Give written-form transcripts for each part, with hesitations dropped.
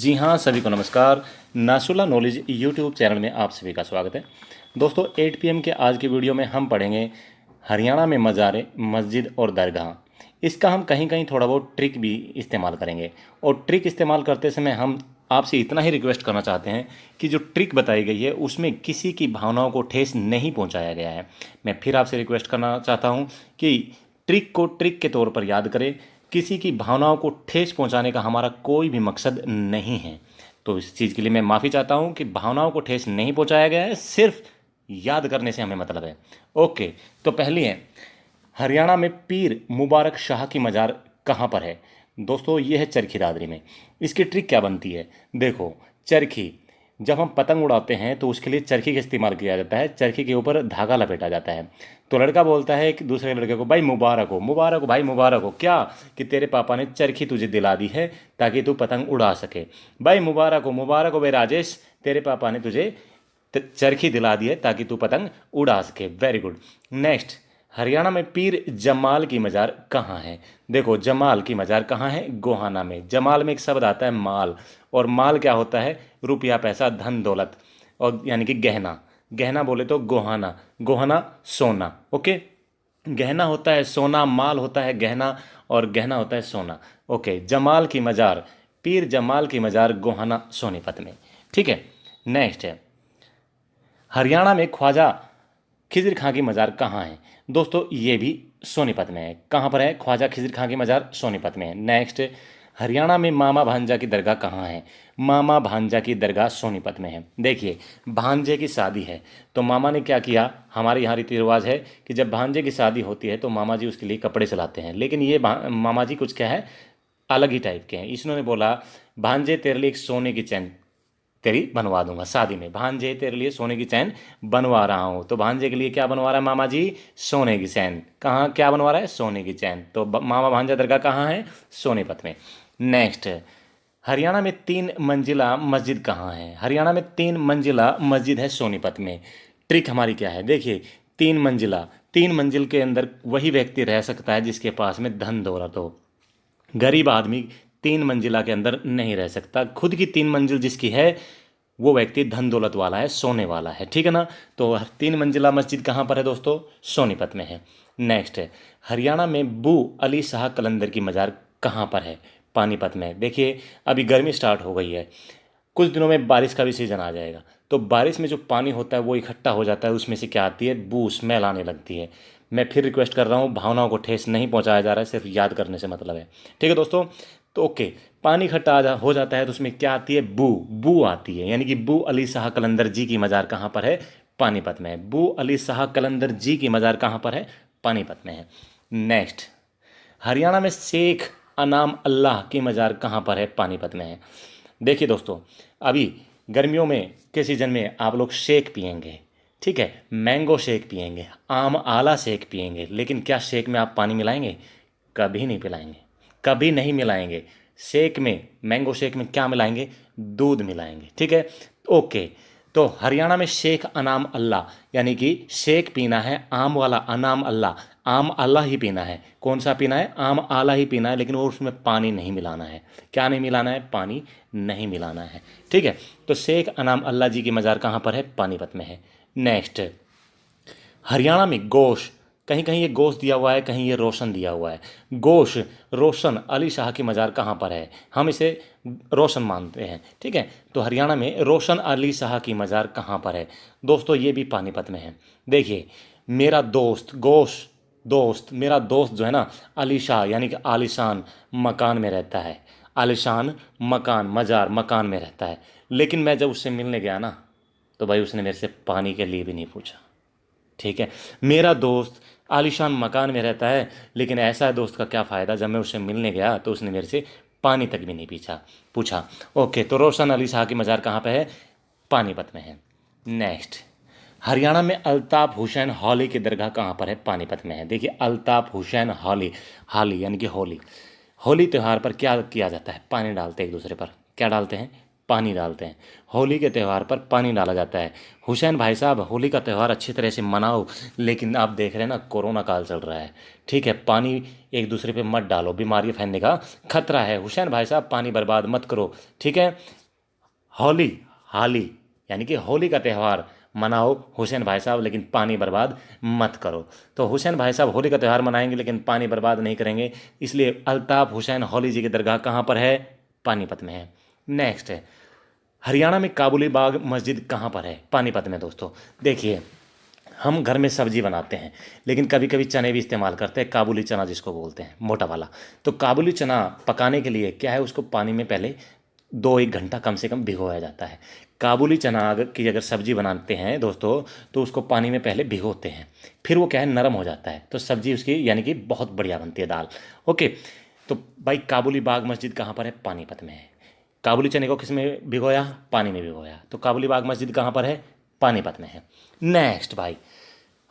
जी हाँ, सभी को नमस्कार। नासुल्ला नॉलेज यूट्यूब चैनल में आप सभी का स्वागत है। दोस्तों 8 पीएम के आज की वीडियो में हम पढ़ेंगे हरियाणा में मज़ारें, मस्जिद और दरगाह। इसका हम कहीं कहीं थोड़ा बहुत ट्रिक भी इस्तेमाल करेंगे और ट्रिक इस्तेमाल करते समय हम आपसे इतना ही रिक्वेस्ट करना चाहते हैं कि जो ट्रिक बताई गई है उसमें किसी की भावनाओं को ठेस नहीं पहुंचाया गया है। मैं फिर आपसे रिक्वेस्ट करना चाहता हूं कि ट्रिक को ट्रिक के तौर पर याद करें। किसी की भावनाओं को ठेस पहुंचाने का हमारा कोई भी मकसद नहीं है। तो इस चीज़ के लिए मैं माफ़ी चाहता हूं कि भावनाओं को ठेस नहीं पहुंचाया गया है, सिर्फ याद करने से हमें मतलब है। ओके, तो पहली है, हरियाणा में पीर मुबारक शाह की मज़ार कहाँ पर है? दोस्तों ये है चरखी दादरी में। इसकी ट्रिक क्या बनती है? देखो, चरखी, जब हम पतंग उड़ाते हैं तो उसके लिए चरखी का इस्तेमाल किया जाता है। चरखी के ऊपर धागा लपेटा जाता है। तो लड़का बोलता है कि दूसरे लड़के को, भाई मुबारक हो भाई, मुबारक हो। क्या? कि तेरे पापा ने चरखी तुझे दिला दी है ताकि तू पतंग उड़ा सके। भाई मुबारक हो भाई राजेश, तेरे पापा ने तुझे चरखी दिला दी है ताकि तू पतंग उड़ा सके। Very good. नेक्स्ट, हरियाणा में पीर जमाल की मज़ार कहाँ है? देखो, जमाल की मज़ार कहाँ है? गोहाना में। जमाल में एक शब्द आता है माल, और माल क्या होता है? रुपया, पैसा, धन दौलत, और यानी कि गहना। गहना बोले तो गोहाना, गोहाना सोना। ओके, गहना होता है सोना, माल होता है गहना, और गहना होता है सोना। ओके, जमाल की मज़ार, पीर जमाल की मज़ार गोहाना सोनीपत में। ठीक है। नेक्स्ट है, हरियाणा में ख्वाजा खिज़िर खां की मज़ार कहाँ है? दोस्तों ये भी सोनीपत में है। कहाँ पर है ख्वाजा खिज़िर खां की मज़ार? सोनीपत में है। नेक्स्ट, हरियाणा में मामा भांजा की दरगाह कहाँ है? मामा भांजा की दरगाह सोनीपत में है। देखिए, भांजे की शादी है तो मामा ने क्या किया, हमारे यहाँ रीति रिवाज है कि जब भांजे की शादी होती है तो मामा जी उसके लिए कपड़े सिलाते हैं। लेकिन ये मामा जी कुछ क्या है, अलग ही टाइप के हैं। इसने बोला, भांजे तेरे लिए एक सोने की चैन तेरी बनवा दूंगा शादी में। भांजे तेरे लिए सोने की चैन बनवा रहा हूँ। तो भांजे के लिए क्या बनवा रहा है मामा जी? सोने की चैन। कहाँ क्या बनवा रहा है? सोने की चैन। तो मामा भांजा दरगाह कहाँ है? सोनीपत में। नेक्स्ट, हरियाणा में 3 मंजिला मस्जिद कहाँ है? हरियाणा में 3 मंजिला मस्जिद है सोनीपत में। ट्रिक हमारी क्या है? देखिए, 3 मंजिला, 3 मंजिल के अंदर वही व्यक्ति रह सकता है जिसके पास में धन दौलत हो। गरीब आदमी 3 मंजिला के अंदर नहीं रह सकता। खुद की 3 मंजिल जिसकी है वो व्यक्ति धन दौलत वाला है, सोने वाला है। ठीक है ना? तो 3 मंजिला मस्जिद कहाँ पर है दोस्तों? सोनीपत में है। नेक्स्ट है, हरियाणा में बू अली शाह कलंदर की मज़ार कहाँ पर है? पानीपत में। देखिए, अभी गर्मी स्टार्ट हो गई है, कुछ दिनों में बारिश का भी सीज़न आ जाएगा। तो बारिश में जो पानी होता है वो इकट्ठा हो जाता है, उसमें से क्या आती है? बू, स्मेल आने लगती है। मैं फिर रिक्वेस्ट कर रहा हूँ, भावनाओं को ठेस नहीं पहुँचाया जा रहा है, सिर्फ याद करने से मतलब है। ठीक है दोस्तों? तो ओके, पानी इकट्ठा हो जाता है तो उसमें क्या आती है? बू, बू आती है। यानी कि बू अली शाह कलंदर जी की मज़ार कहाँ पर है? पानीपत में है। बू अली शाह कलंदर जी की मज़ार कहाँ पर है? पानीपत में है। नेक्स्ट, हरियाणा में शेख अनाम अल्लाह की मज़ार कहाँ पर है? पानीपत में है। देखिए दोस्तों, अभी गर्मियों में के सीज़न में आप लोग शेक पियेंगे, ठीक है, मैंगो शेक पियेंगे, आम आला शेक पियेंगे, लेकिन क्या शेक में आप पानी मिलाएंगे? कभी नहीं पिलाएंगे, कभी नहीं मिलाएंगे। शेक में, मैंगो शेक में क्या मिलाएंगे? दूध मिलाएंगे। ठीक है? ओके, तो हरियाणा में शेख अनाम अल्लाह, यानी कि शेक पीना है आम वाला, अनाम अल्लाह, आम आला ही पीना है। कौन सा पीना है? आम आला ही पीना है, लेकिन वो उसमें पानी नहीं मिलाना है। क्या नहीं मिलाना है? पानी नहीं मिलाना है। ठीक है? तो शेख अनाम अल्लाह जी की मज़ार कहाँ पर है? पानीपत में है। नेक्स्ट, हरियाणा में गोश, कहीं कहीं ये गोश दिया हुआ है, कहीं ये रोशन दिया हुआ है। गोश, रोशन अली शाह की मज़ार कहाँ पर है? हम इसे रोशन मानते हैं। ठीक है? तो हरियाणा में रोशन अली शाह की मज़ार कहाँ पर है? दोस्तों ये भी पानीपत में है। देखिए, मेरा दोस्त गोश, दोस्त, मेरा दोस्त जो है ना, अली शाह यानी कि आलिशान मकान में रहता है। आलिशान मकान, मज़ार, मकान में रहता है। लेकिन मैं जब उससे मिलने गया ना, तो भाई उसने मेरे से पानी के लिए भी नहीं पूछा। ठीक है? मेरा दोस्त आलीशान मकान में रहता है, लेकिन ऐसा दोस्त का क्या फ़ायदा, जब मैं उससे मिलने गया तो उसने मेरे से पानी तक भी नहीं पूछा। ओके, तो रोशन अली शाह की मज़ार कहाँ पे है? पानीपत में है। नेक्स्ट, हरियाणा में अल्ताफ़ हुसैन हॉली की दरगाह कहाँ पर है? पानीपत में है। देखिए, अल्ताफ़ हुसैन हॉली, हाली यानी कि होली, होली त्यौहार पर क्या किया जाता है? पानी डालते हैं एक दूसरे पर। क्या डालते हैं? पानी डालते हैं। होली के त्यौहार पर पानी डाला जाता है। हुसैन भाई साहब, होली का त्यौहार अच्छी तरह से मनाओ, लेकिन आप देख रहे हैं ना कोरोना काल चल रहा है, ठीक है, पानी एक दूसरे पे मत डालो, बीमारी फैलने का खतरा है। हुसैन भाई साहब पानी बर्बाद मत करो, ठीक है। होली, हाली, यानी कि होली का त्यौहार मनाओ हुसैन भाई साहब, लेकिन पानी बर्बाद मत करो। तो हुसैन भाई साहब होली का त्यौहार मनाएंगे लेकिन पानी बर्बाद नहीं करेंगे, इसलिए अल्ताफ़ हुसैन हौली जी की दरगाह कहाँ पर है? पानीपत में है। नेक्स्ट है, हरियाणा में काबुली बाग मस्जिद कहाँ पर है? पानीपत में। दोस्तों देखिए, हम घर में सब्जी बनाते हैं, लेकिन कभी कभी चने भी इस्तेमाल करते हैं, काबुली चना जिसको बोलते हैं, मोटा वाला। तो काबुली चना पकाने के लिए क्या है, उसको पानी में पहले 2-1 घंटा कम से कम भिगोया जाता है। काबुली चना की अगर सब्जी बनाते हैं दोस्तों, तो उसको पानी में पहले भिगोते हैं, फिर वो क्या है, नरम हो जाता है, तो सब्जी उसकी यानी कि बहुत बढ़िया बनती है, दाल। ओके। तो भाई काबुली बाग मस्जिद कहाँ पर है? पानीपत में है। काबुली चने को किस में भिगोया? पानी में भिगोया। तो काबुली बाग मस्जिद कहाँ पर है? पानीपत में है। नेक्स्ट भाई,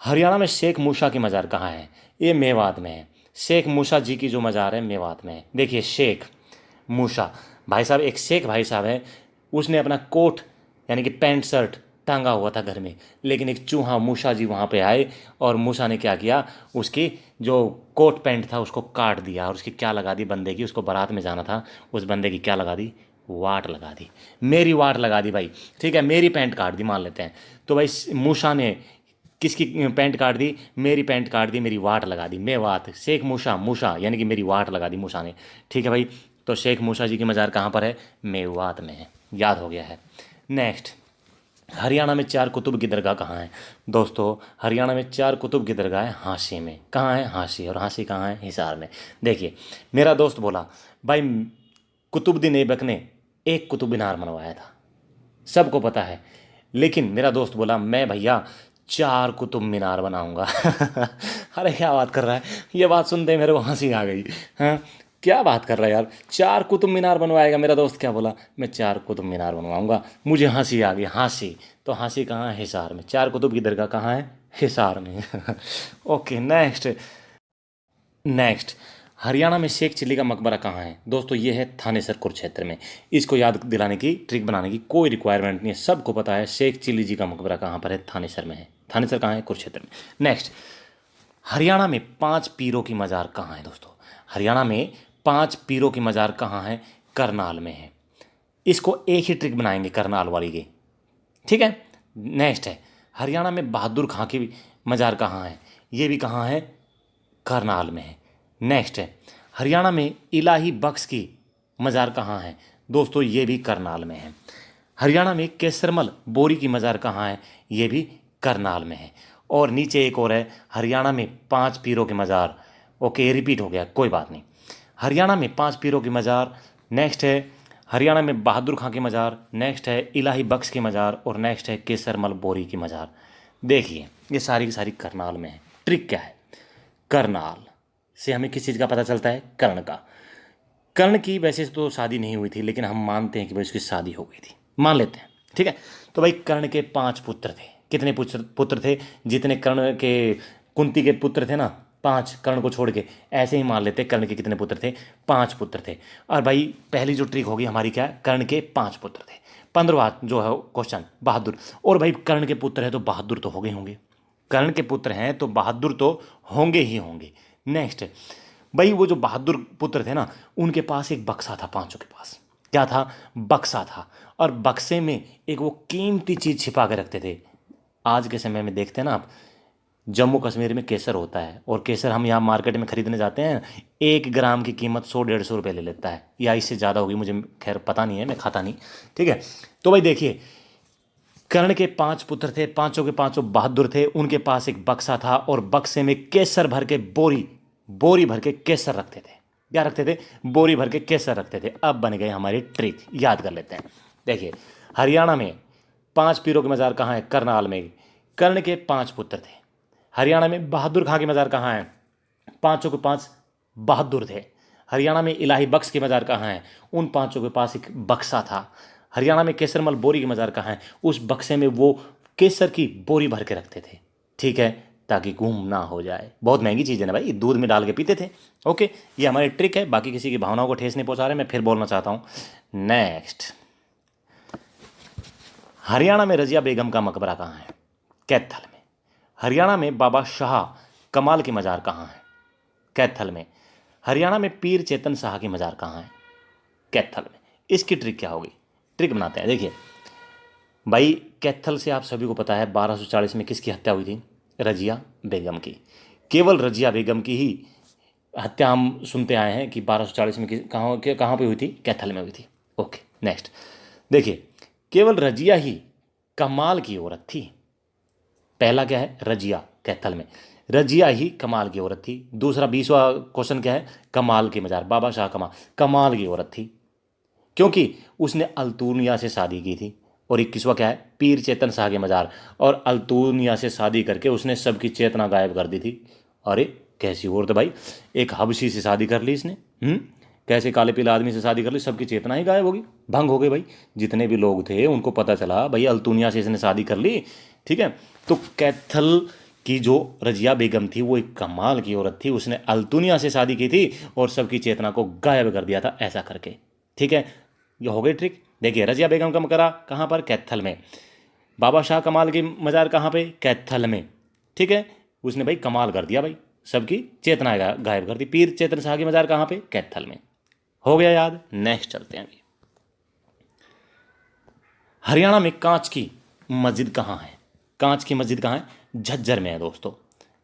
हरियाणा में शेख मूसा की मज़ार कहाँ है? ये मेवात में है। शेख मूसा जी की जो मज़ार है मेवात में है। देखिए, शेख मूसा भाई साहब, एक शेख भाई साहब है, उसने अपना कोट यानी कि पैंट शर्ट टांगा हुआ था घर में, लेकिन एक चूहा मूसा जी वहाँ पे आए और मूसा ने क्या किया, उसकी जो कोट पैंट था उसको काट दिया, और उसकी क्या लगा दी, बंदे की, उसको बारात में जाना था, उस बंदे की क्या लगा दी, वाट लगा दी, मेरी वाट लगा दी भाई, ठीक है, मेरी पैंट काट दी मान लेते हैं। तो भाई मूसा ने किसकी पैंट काट दी? मेरी पैंट काट दी, मेरी वाट लगा दी, मेवात, शेख मूसा, मूसा यानी कि मेरी वाट लगा दी मूसा ने, ठीक है भाई। तो शेख मूसा जी की मज़ार कहाँ पर है? मेवात में है। याद हो गया है। नेक्स्ट, हरियाणा में चार कुतुब की दरगाह कहाँ है? दोस्तों हरियाणा में चार कुतुब की दरगाह है हांसी में। कहाँ है? हांसी। और हांसी कहाँ है? हिसार में। देखिए, मेरा दोस्त बोला भाई कुतुबुद्दीन ऐबक ने एक कुतुब मीनार बनवाया था, सबको पता है, लेकिन मेरा दोस्त बोला मैं भैया चार कुतुब मीनार बनाऊंगा। अरे क्या बात कर रहा है, ये बात सुनते ही मेरे को हंसी आ गई। हाँ, क्या बात कर रहा है यार, चार कुतुब मीनार बनवाएगा? मेरा दोस्त क्या बोला, मैं चार कुतुब मीनार बनवाऊंगा। मुझे हंसी आ गई, हंसी। तो हंसी कहाँ है? हिसार में। चार कुतुब की दरगाह कहाँ है? हिसार में। ओके। नेक्स्ट, नेक्स्ट, हरियाणा में शेख चिल्ली का मकबरा कहाँ है? दोस्तों ये है थानेसर कुरुक्षेत्र में। इसको याद दिलाने की, ट्रिक बनाने की कोई रिक्वायरमेंट नहीं है, सबको पता है शेख चिल्ली जी का मकबरा कहाँ पर है? थानेसर में है। थानेसर कहाँ है? कुरुक्षेत्र में। नेक्स्ट, हरियाणा में 5 पीरों की मज़ार कहाँ है? दोस्तों हरियाणा में 5 पीरों की मज़ार कहाँ है? करनाल में है। इसको एक ही ट्रिक बनाएंगे करनाल वाली की, ठीक है। नेक्स्ट है, हरियाणा में बहादुर खां की मज़ार कहाँ है? ये भी कहाँ है? करनाल में है। नेक्स्ट है, हरियाणा में इलाही बख्श की मज़ार कहाँ है? दोस्तों ये भी करनाल में है। हरियाणा में केसरमल बोरी की मज़ार कहाँ है? ये भी करनाल में है। और नीचे एक और है, हरियाणा में 5 पीरों की मज़ार। ओके, रिपीट हो गया, कोई बात नहीं। हरियाणा में 5 पीरों की मज़ार। नेक्स्ट है, हरियाणा में बहादुर खां की मज़ार। नेक्स्ट है इलाही बख्श की मज़ार। और नेक्स्ट है केसरमल बोरी की मज़ार। देखिए ये सारी की सारी करनाल में है। ट्रिक क्या है? करनाल से हमें किस चीज़ का पता चलता है? कर्ण का। कर्ण की वैसे तो शादी नहीं हुई थी, लेकिन हम मानते हैं कि भाई उसकी शादी हो गई थी, मान लेते हैं, ठीक है। तो भाई कर्ण के 5 पुत्र थे। कितने पुत्र थे? जितने कर्ण के, कुंती के पुत्र थे ना, 5 कर्ण को छोड़ के, ऐसे ही मान लेते हैं कर्ण के कितने पुत्र थे? 5 पुत्र थे। और भाई पहली जो ट्रिक होगी हमारी क्या है? कर्ण के 5 पुत्र थे। 15वां जो है क्वेश्चन, बहादुर। और भाई कर्ण के पुत्र है तो बहादुर तो हो गए होंगे, कर्ण के पुत्र हैं तो बहादुर तो होंगे ही होंगे। नेक्स्ट, भाई वो जो बहादुर पुत्र थे ना, उनके पास एक बक्सा था, 5 के पास क्या था? बक्सा था। और बक्से में एक वो कीमती चीज़ छिपा के रखते थे। आज के समय में देखते हैं ना आप, जम्मू कश्मीर में केसर होता है, और केसर हम यहाँ मार्केट में ख़रीदने जाते हैं, 1 ग्राम की कीमत 100-150 रुपये ले लेता है, या इससे ज़्यादा होगी, मुझे खैर पता नहीं है, मैं खाता नहीं, ठीक है। तो भाई देखिए, कर्ण के 5 पुत्र थे, पांचों के पांचों बहादुर थे। उनके पास एक बक्सा था, और बक्से में केसर भर के बोरी, बोरी भर के केसर रखते थे। क्या रखते थे? बोरी भर के केसर रखते थे। अब बन गए हमारी ट्रिक, याद कर लेते हैं। देखिए, हरियाणा में 5 पीरों की मज़ार कहाँ है? करनाल में। कर्ण के 5 पुत्र थे। हरियाणा में बहादुर खां की मज़ार कहाँ है? पांचों के 5 बहादुर थे। हरियाणा में इलाही बख्श की मज़ार कहाँ है? उन पांचों के पास एक बक्सा था। हरियाणा में केसरमल बोरी की मज़ार कहाँ है? उस बक्से में वो केसर की बोरी भर के रखते थे, ठीक है, ताकि गुम ना हो जाए। बहुत महंगी चीज़ है ना भाई, दूध में डाल के पीते थे। ओके, ये हमारी ट्रिक है, बाकी किसी की भावनाओं को ठेस नहीं पहुंचा रहे, मैं फिर बोलना चाहता हूँ। नेक्स्ट, हरियाणा में रजिया बेगम का मकबरा कहाँ है? कैथल में। हरियाणा में बाबा शाह कमाल की मज़ार कहाँ है? कैथल में। हरियाणा में पीर चेतन शाह की मज़ार कहाँ है? कैथल में। इसकी ट्रिक क्या होगी? ट्रिक बनाते हैं, देखिए भाई। कैथल से आप सभी को पता है 1240 में किसकी हत्या हुई थी? रजिया बेगम की। केवल रजिया बेगम की ही हत्या हम सुनते आए हैं कि 1240 में कहाँ पे हुई थी? कैथल में हुई थी। ओके, नेक्स्ट देखिए, केवल रजिया ही कमाल की औरत थी। पहला क्या है? रजिया, कैथल में रजिया ही कमाल की औरत थी। दूसरा 20वां क्वेश्चन क्या है? कमाल की मज़ार, बाबा शाह कमाल की औरत थी क्योंकि उसने अल्तुनिया से शादी की थी। और 21वां क्या है? पीर चेतन शाह के मज़ार, और अल्तुनिया से शादी करके उसने सबकी चेतना गायब कर दी थी। अरे कैसी औरत भाई, एक हबशी से शादी कर ली इसने। कैसे काले पीले आदमी से शादी कर ली, सबकी चेतना ही गायब होगी, भंग हो गई भाई। जितने भी लोग थे उनको पता चला भाई अल्तुनिया से इसने शादी कर ली। ठीक है, तो कैथल की जो रजिया बेगम थी वो एक कमाल की औरत थी, उसने अल्तुनिया से शादी की थी और सबकी चेतना को गायब कर दिया था ऐसा करके। ठीक है, ये हो गई ट्रिक। देखिए, रजिया बेगम का मकबरा कहाँ पर? कैथल में। बाबा शाह कमाल की मज़ार कहाँ पे? कैथल में। ठीक है, उसने भाई कमाल कर दिया भाई, सबकी चेतना गायब कर दी। पीर चेतन शाह की मज़ार कहाँ पे? कैथल में। हो गया याद? नेक्स्ट चलते हैं अभी। हरियाणा में कांच की मस्जिद कहाँ है? कांच की मस्जिद कहाँ है? झज्जर में है दोस्तों।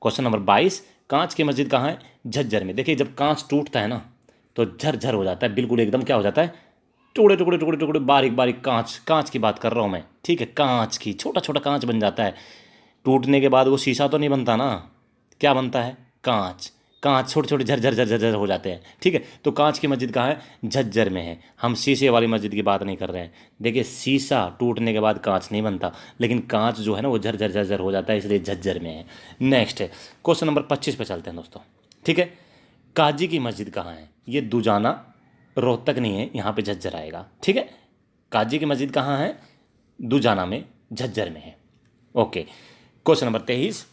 क्वेश्चन नंबर 22, कांच की मस्जिद कहाँ है? झज्जर में। देखिए, जब कांच टूटता है ना तो झरझर हो जाता है, बिल्कुल एकदम क्या हो जाता है? टुकड़े टुकड़े टुकड़े टुकड़े, बारीक बारीक कांच, कांच की बात कर रहा हूँ मैं। ठीक है, कांच की छोटा छोटा कांच बन जाता है। टूटने के बाद वो शीशा तो नहीं बनता ना, क्या बनता है? कांच। कांच छोटे छोटे झरझर झरझर झर हो जाते हैं। ठीक है, तो कांच की मस्जिद कहाँ है? झज्जर में है। हम शीशे वाली मस्जिद की बात नहीं कर रहे हैं। देखिए, शीशा टूटने के बाद कांच नहीं बनता, लेकिन कांच जो है ना वो झरझर झरझर हो जाता है, इसलिए झज्जर में है। नेक्स्ट है क्वेश्चन नंबर 25 पे चलते हैं दोस्तों। ठीक है, काजी की मस्जिद कहाँ है? ये दुजाना रोहतक नहीं है, यहाँ पे झज्जर आएगा। ठीक है, काजी की मस्जिद कहाँ है? दुजाना में, झज्जर में है। ओके, क्वेश्चन नंबर 23,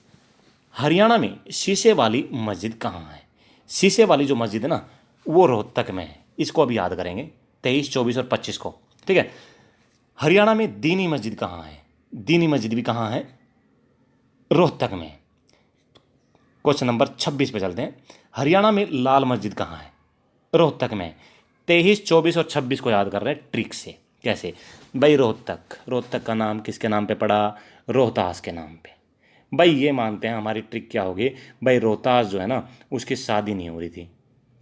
हरियाणा में शीशे वाली मस्जिद कहाँ है? शीशे वाली जो मस्जिद है ना वो रोहतक में है। इसको अभी याद करेंगे, 23, 24 और 25 को। ठीक है, हरियाणा में दीनी मस्जिद कहाँ है? दीनी मस्जिद भी कहाँ है? रोहतक में। क्वेश्चन नंबर 26 पे चलते हैं। हरियाणा में लाल मस्जिद कहाँ है? रोहतक में। 23, 24 और 26 को याद कर रहे हैं ट्रिक से। कैसे भाई? रोहतक, रोहतक का नाम किसके नाम पे पड़ा? रोहतास के नाम पे। भाई ये मानते हैं, हमारी ट्रिक क्या होगी भाई? रोहतास जो है ना उसकी शादी नहीं हो रही थी।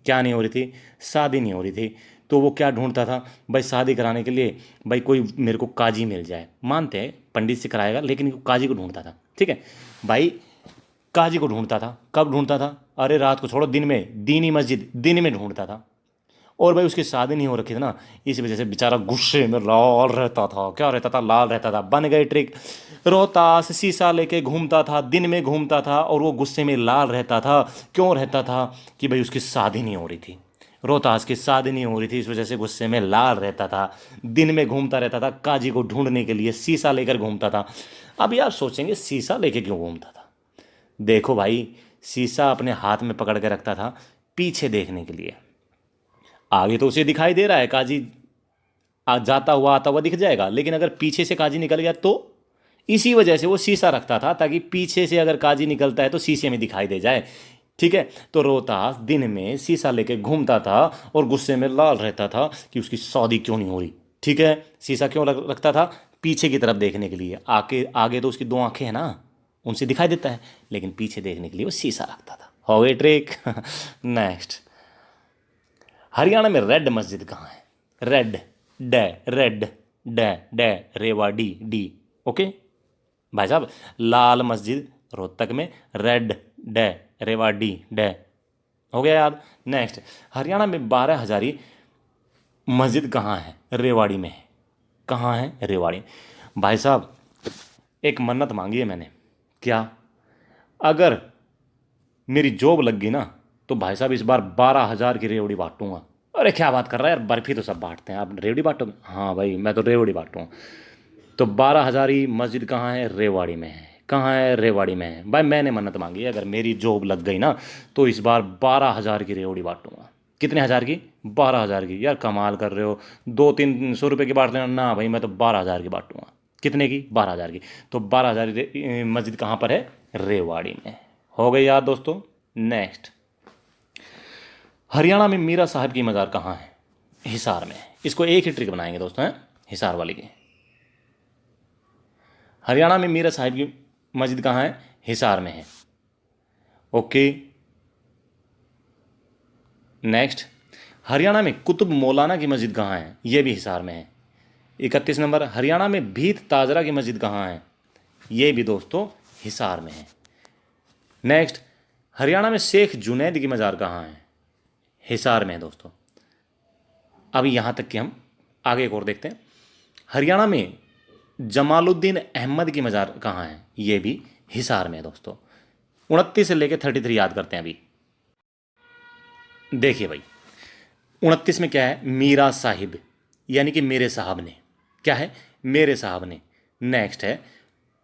क्या नहीं हो रही थी? शादी नहीं हो रही थी। तो वो क्या ढूंढता था भाई? शादी कराने के लिए भाई कोई मेरे को काजी मिल जाए। मानते हैं पंडित से कराएगा, लेकिन काजी को ढूंढता था। ठीक है भाई, काजी को ढूंढता था। कब ढूंढता था? अरे रात को छोड़ो, दिन में, दीनी मस्जिद दिन में ढूंढता था। और भाई उसकी शादी नहीं हो रखी थी ना, इस वजह से बेचारा गुस्से में लाल रहता था। क्या रहता था? लाल रहता था। बन गई ट्रिक। रोहतास शीशा लेके घूमता था, दिन में घूमता था, और वो गुस्से में लाल रहता था। क्यों रहता था? कि भाई उसकी शादी नहीं हो रही थी। रोहतास की शादी नहीं हो रही थी, इस वजह से गुस्से में लाल रहता था। दिन में घूमता रहता था, काजी को ढूंढने के लिए शीशा लेकर घूमता था। अभी आप सोचेंगे शीशा लेके क्यों घूमता था? देखो भाई, शीशा अपने हाथ में पकड़ के रखता था पीछे देखने के लिए। आगे तो उसे दिखाई दे रहा है काजी जाता हुआ आता हुआ दिख जाएगा, लेकिन अगर पीछे से काजी निकल गया तो? इसी वजह से वो शीशा रखता था, ताकि पीछे से अगर काजी निकलता है तो शीशे में दिखाई दे जाए। ठीक है, तो रोहतास दिन में शीशा लेके घूमता था और गुस्से में लाल रहता था कि उसकी शादी क्यों नहीं हो रही। ठीक है, शीशा क्यों रखता था? पीछे की तरफ देखने के लिए। आगे आगे तो उसकी दो आंखें हैं ना, उनसे दिखाई देता है, लेकिन पीछे देखने के लिए वो शीशा रखता था। हो गई ट्रिक। नेक्स्ट, हरियाणा में रेड मस्जिद कहाँ है? Red, day, red, day, day, रेवा, डी, डी। ओके भाई साहब, लाल मस्जिद रोहतक में, रेड, डे, रेवा, डी, डे। हो गया याद? नेक्स्ट, हरियाणा में 12 हजारी मस्जिद कहाँ है? रेवाड़ी में है। कहाँ है? रेवाड़ी। भाई साहब, एक मन्नत मांगी है मैंने। क्या? अगर मेरी जॉब लग गई ना तो भाई साहब इस बार 12,000 की रेवड़ी बांटूंगा। अरे क्या बात कर रहा है यार, बर्फी तो सब बांटते हैं, आप रेवड़ी बांटोगे? हाँ भाई, मैं तो रेवड़ी बांटूंगा। तो 12,000 ही मस्जिद कहाँ है? रेवाड़ी में है। कहाँ है? रेवाड़ी में है। भाई मैंने मन्नत मांगी है, अगर मेरी जॉब लग गई ना तो इस बार 12,000 की रेवड़ी बांटूंगा। कितने हज़ार की? 12,000 की। यार कमाल कर रहे हो, 200-300 रुपये की बांट रहे हो ना भाई, मैं तो 12,000 की बांटूंगा। कितने की? 12,000 की। तो 12,000 मस्जिद कहाँ पर है? रेवाड़ी में। हो गई याद दोस्तों। नेक्स्ट, हरियाणा में मीरा साहब की मज़ार कहाँ है? हिसार में। इसको एक ही ट्रिक बनाएंगे दोस्तों, हैं हिसार वाली की। हरियाणा में मीरा साहिब की मस्जिद कहाँ है? हिसार में है। ओके। नेक्स्ट, हरियाणा में कुतुब मौलाना की मस्जिद कहाँ है? ये भी हिसार में है। 31 नंबर, हरियाणा में भीत ताजरा की मस्जिद कहाँ है? ये भी दोस्तों हिसार में है। नेक्स्ट, हरियाणा में शेख जुनैद की मज़ार कहाँ है? हिसार में है दोस्तों। अब यहाँ तक कि हम आगे एक और देखते हैं। हरियाणा में जमालुद्दीन अहमद की मज़ार कहाँ है? ये भी हिसार में है दोस्तों। 29 से लेकर 33 याद करते हैं अभी। देखिए भाई, 29 में क्या है? मीरा साहिब, यानी कि मेरे साहब ने। क्या है? मेरे साहब ने। नेक्स्ट है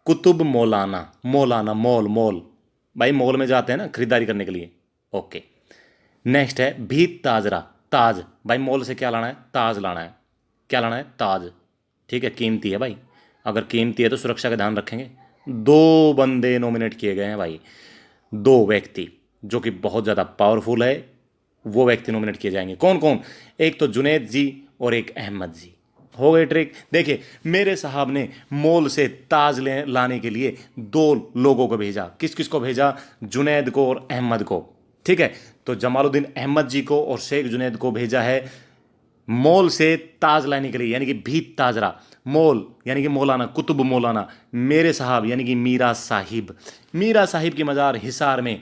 कुतुब मौलाना, मौलाना मॉल, मॉल भाई मॉल में जाते हैं ना खरीदारी करने के लिए। ओके। नेक्स्ट है भीत ताजरा, ताज भाई मॉल से क्या लाना है? ताज लाना है। क्या लाना है? ताज। ठीक है, कीमती है भाई, अगर कीमती है तो सुरक्षा का ध्यान रखेंगे। 2 बंदे नॉमिनेट किए गए हैं भाई, 2 व्यक्ति जो कि बहुत ज़्यादा पावरफुल है, वो व्यक्ति नॉमिनेट किए जाएंगे। कौन कौन? एक तो जुनैद जी और एक अहमद जी। हो गई ट्रिक। देखिए, मेरे साहब ने मॉल से ताज लाने के लिए 2 लोगों को भेजा। किस किस को भेजा? जुनैद को और अहमद को। ठीक है, तो जमालुद्दीन अहमद जी को और शेख जुनैद को भेजा है मॉल से ताज लाने के लिए, यानी कि भीत ताजरा। मॉल यानी कि मौलाना, कुतुब मौलाना, मेरे साहब यानी कि मीरा साहिब। मीरा साहिब की मज़ार हिसार में,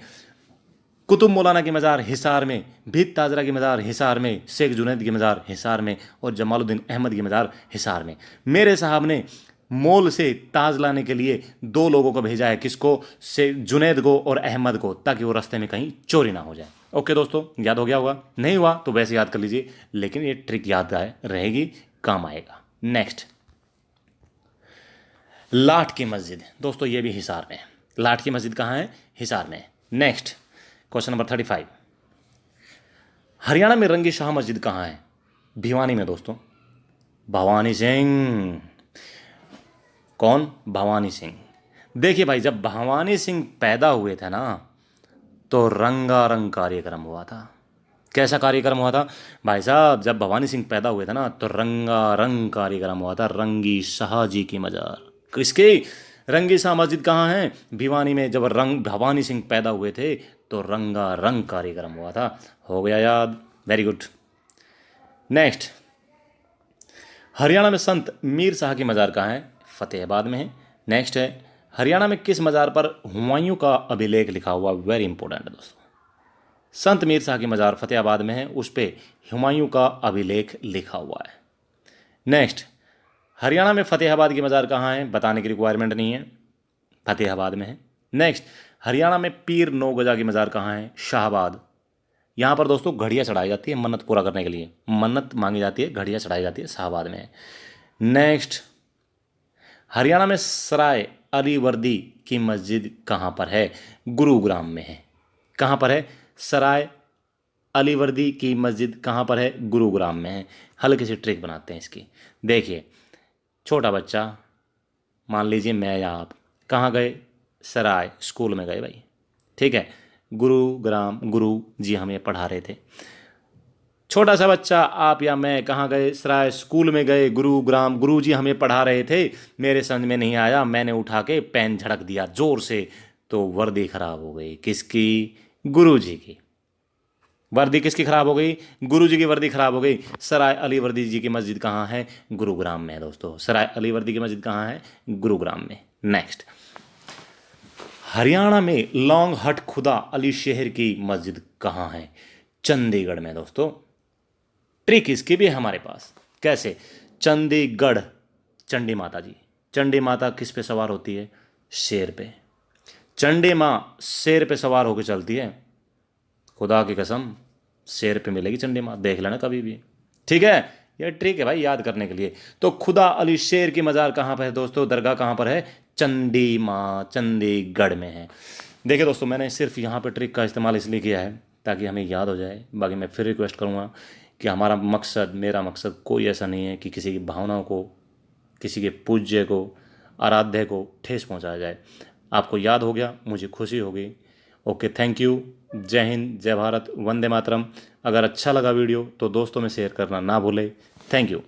कुतुब मौलाना की मज़ार हिसार में, भीत ताजरा की मज़ार हिसार में, शेख जुनैद की मज़ार हिसार में और जमालुद्दीन अहमद की मज़ार हिसार में। मेरे साहब ने मॉल से ताज लाने के लिए 2 लोगों को भेजा है। किसको? से जुनैद को और अहमद को, ताकि वो रास्ते में कहीं चोरी ना हो जाए। ओके दोस्तों, याद हो गया होगा। नहीं हुआ तो वैसे याद कर लीजिए, लेकिन ये ट्रिक याद रहेगी, काम आएगा। नेक्स्ट, लाठ की मस्जिद। दोस्तों ये भी हिसार में है। लाठ की मस्जिद कहाँ है? हिसार में। नेक्स्ट, क्वेश्चन नंबर 35, हरियाणा में रंगी शाह मस्जिद कहाँ है? भिवानी में दोस्तों। भवानी सिंह। कौन? भवानी सिंह। देखिए भाई, जब भवानी सिंह पैदा हुए थे ना, तो रंगारंग कार्यक्रम हुआ था। कैसा कार्यक्रम हुआ था भाई साहब? जब भवानी सिंह पैदा हुए थे ना, तो रंगारंग कार्यक्रम हुआ था। रंगी शाह जी की मजार। किसकी? रंगी शाह मस्जिद कहाँ है? भिवानी में। जब भवानी सिंह पैदा हुए थे तो रंगारंग कार्यक्रम हुआ था। हो गया याद, वेरी गुड। नेक्स्ट, हरियाणा में संत मीर शाह की मज़ार कहाँ है? फतेहाबाद में है। नेक्स्ट है, हरियाणा में किस मज़ार पर हुमायूं का अभिलेख लिखा हुआ? वेरी इंपॉर्टेंट है दोस्तों। संत मीर शाह की मज़ार फतेहाबाद में है, उस पर हुमायूं का अभिलेख लिखा हुआ है। नेक्स्ट, हरियाणा में फतेहाबाद की मज़ार कहाँ है? बताने की रिक्वायरमेंट नहीं है, फतेहाबाद में है। नेक्स्ट, हरियाणा में पीर 9 गजा की मज़ार कहाँ है? शाहबाद। यहाँ पर दोस्तों घड़ियाँ चढ़ाई जाती है मन्नत पूरा करने के लिए, मन्नत मांगी जाती है, घड़ियाँ चढ़ाई जाती है, शाहबाद में है। नेक्स्ट, हरियाणा में सराय अली वर्दी की मस्जिद कहाँ पर है? गुरुग्राम में है। कहाँ पर है? सराय अली वर्दी की मस्जिद कहाँ पर है? गुरुग्राम में है। हल्की सी ट्रिक बनाते हैं इसकी। देखिए, छोटा बच्चा, मान लीजिए मैं या आप, कहाँ गए? सराय, स्कूल में गए भाई। ठीक है, गुरुग्राम, गुरु जी हमें पढ़ा रहे थे। छोटा सा बच्चा, आप या मैं, कहाँ गए? सराय, स्कूल में गए। गुरुग्राम, गुरु जी हमें पढ़ा रहे थे, मेरे समझ में नहीं आया, मैंने उठा के पेन झड़क दिया जोर से, तो वर्दी खराब हो गई। किसकी? गुरु जी की। वर्दी किसकी खराब हो गई? गुरु जी की वर्दी खराब हो गई। सराय अली वर्दी जी की मस्जिद कहाँ है? गुरुग्राम में है दोस्तों। सराय अली वर्दी की मस्जिद कहाँ है? गुरुग्राम में। नेक्स्ट, हरियाणा में लौंग हट खुदा अली शहर की मस्जिद कहाँ है? चंडीगढ़ में दोस्तों। ट्रिक इसकी भी है हमारे पास। कैसे? चंडीगढ़, चंडी माता जी। चंडी माता किस पे सवार होती है? शेर पे। चंडी माँ शेर पे सवार होकर चलती है, खुदा की कसम शेर पे मिलेगी चंडी माँ, देख लेना कभी भी। ठीक है, ये ट्रिक है भाई याद करने के लिए। तो खुदा अली शेर की मज़ार कहाँ पर है दोस्तों? दरगाह कहाँ पर है? चंडी माँ, चंडीगढ़ में है। देखिए दोस्तों, मैंने सिर्फ यहाँ पर ट्रिक का इस्तेमाल इसलिए किया है ताकि हमें याद हो जाए। बाकी मैं फिर रिक्वेस्ट करूँगा कि हमारा मकसद, मेरा मकसद कोई ऐसा नहीं है कि किसी की भावनाओं को, किसी के पूज्य को आराध्य को ठेस पहुंचाया जाए। आपको याद हो गया, मुझे खुशी होगी। Okay, thank you. जय हिंद, जय भारत, वंदे मातरम। अगर अच्छा लगा वीडियो तो दोस्तों में शेयर करना ना भूलें। Thank you.